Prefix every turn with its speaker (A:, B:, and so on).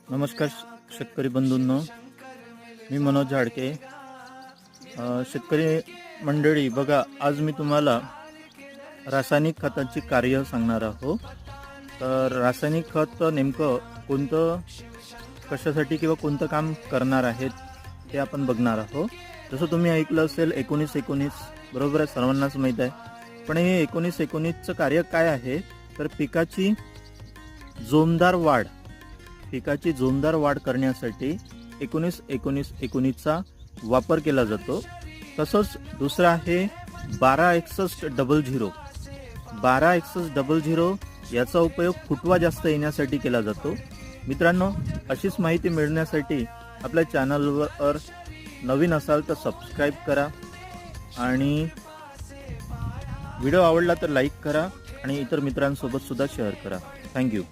A: नमस्कार शेतकरी बंधूंनो, मी मनोज झाडके. शेतकरी मंडळी बघा, आज मी तुम्हाला रासायनिक खताची कार्य सांगणार आहोत. तर रासायनिक खत नेमकं कोणतं, कशासाठी किंवा कोणतं काम करणार आहेत ते आपण बघणार आहोत. जसं तुम्ही ऐकलं असेल 19-19 बरोबर आहे, सर्वांनाच माहीत आहे. पण हे 19-19चं कार्य काय आहे, तर पिकाची जोमदार वाढ करण्यासाठी 19-19-19चा वापर केला जातो. तसंच दुसरा आहे 12-61-00 याचा उपयोग फुटवा जास्त येण्यासाठी केला जातो. मित्रांनो, अशीच माहिती मिळण्यासाठी आपल्या चॅनलवर नवीन असाल तर सबस्क्राईब करा आणि व्हिडिओ आवडला तर लाईक करा आणि इतर मित्रांसोबत सुद्धा शेअर करा. थँक्यू.